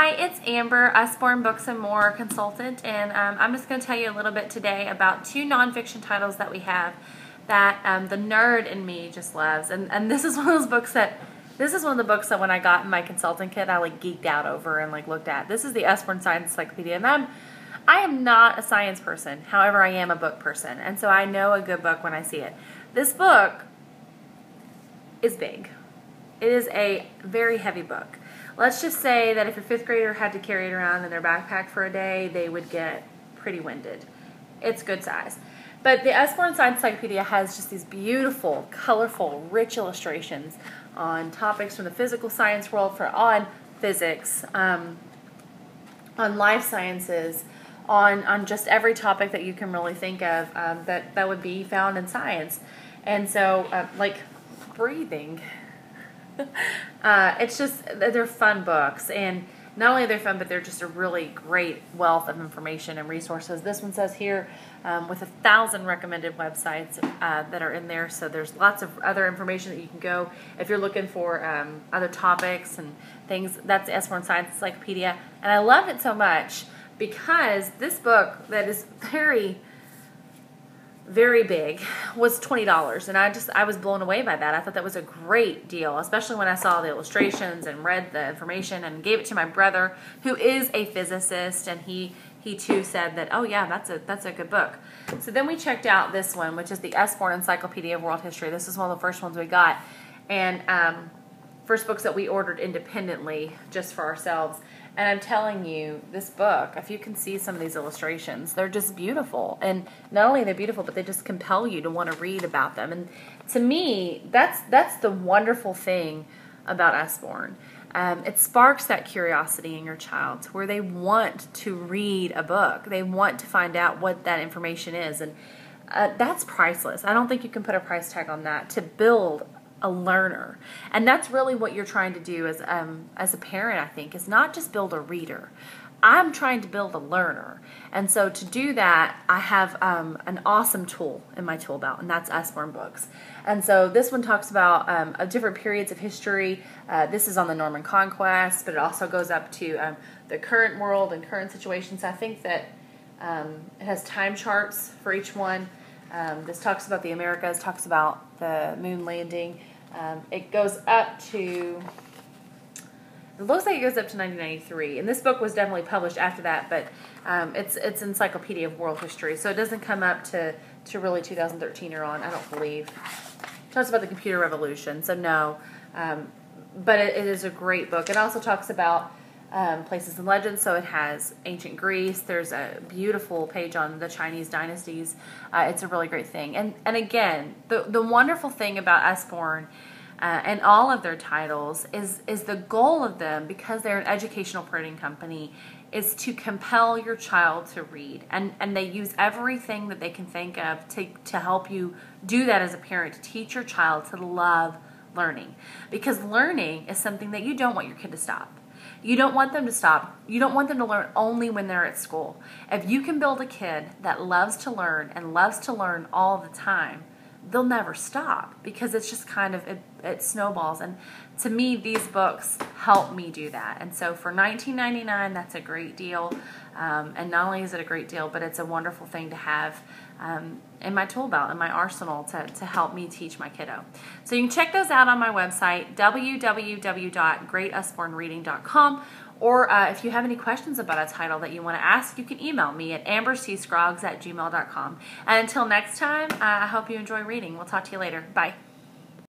Hi, it's Amber, Usborne Books and More consultant, and I'm just going to tell you a little bit today about two nonfiction titles that we have that the nerd in me just loves. And this is one of those books that, this is one of the books that when I got in my consultant kit, I like geeked out over and like looked at. This is the Usborne Science Encyclopedia, and I am not a science person. However, I am a book person, and so I know a good book when I see it. This book is big. It is a very heavy book. Let's just say that if your fifth grader had to carry it around in their backpack for a day, they would get pretty winded. It's good size. But the Usborne Science Encyclopedia has just these beautiful, colorful, rich illustrations on topics from the physical science world, on physics, on life sciences, on just every topic that you can really think of that would be found in science. And so, like breathing. It's just, they're fun books, and not only are they fun, but they're just a really great wealth of information and resources. This one says here with 1,000 recommended websites that are in there, so there's lots of other information that you can go if you're looking for other topics and things. That's the Usborne Science Encyclopedia, and I love it so much because this book that is very big was $20, and I was blown away by that. I thought that was a great deal, especially when I saw the illustrations and read the information and gave it to my brother, who is a physicist, and he too said that, oh yeah, that's a good book. So then we checked out this one, which is the Usborne Encyclopedia of World History. This is one of the first ones we got, and first books that we ordered independently just for ourselves. And I'm telling you, this book, if you can see some of these illustrations, they're just beautiful. And not only are they beautiful, but they just compel you to want to read about them. And to me, that's the wonderful thing about Usborne. It sparks that curiosity in your child to where they want to read a book. They want to find out what that information is. And that's priceless. I don't think you can put a price tag on that, to build a learner. And that's really what you're trying to do as a parent, I think, is not just build a reader. I'm trying to build a learner. And so to do that, I have an awesome tool in my tool belt, and that's Usborne books. And so this one talks about different periods of history. This is on the Norman Conquest, but it also goes up to the current world and current situations. I think that it has time charts for each one. This talks about the Americas, talks about the moon landing. It goes up to, it looks like it goes up to 1993. And this book was definitely published after that, but it's Encyclopedia of World History. So it doesn't come up to really 2013 or on, I don't believe. It talks about the computer revolution, so no. But it is a great book. It also talks about places and legends, so it has ancient Greece. There's a beautiful page on the Chinese dynasties. It's a really great thing. And again, the wonderful thing about Usborne and all of their titles is the goal of them, because they're an educational printing company, is to compel your child to read. And they use everything that they can think of to help you do that as a parent, to teach your child to love learning. Because learning is something that you don't want your kid to stop. You don't want them to stop. You don't want them to learn only when they're at school. If you can build a kid that loves to learn and loves to learn all the time, they'll never stop, because it's just kind of, it snowballs. And to me, these books help me do that. And so for $19.99, that's a great deal. And not only is it a great deal, but it's a wonderful thing to have in my tool belt, in my arsenal, to help me teach my kiddo. So you can check those out on my website, www.greatusbornereading.com. Or if you have any questions about a title that you want to ask, you can email me at ambercscroggs@gmail.com. And until next time, I hope you enjoy reading. We'll talk to you later. Bye.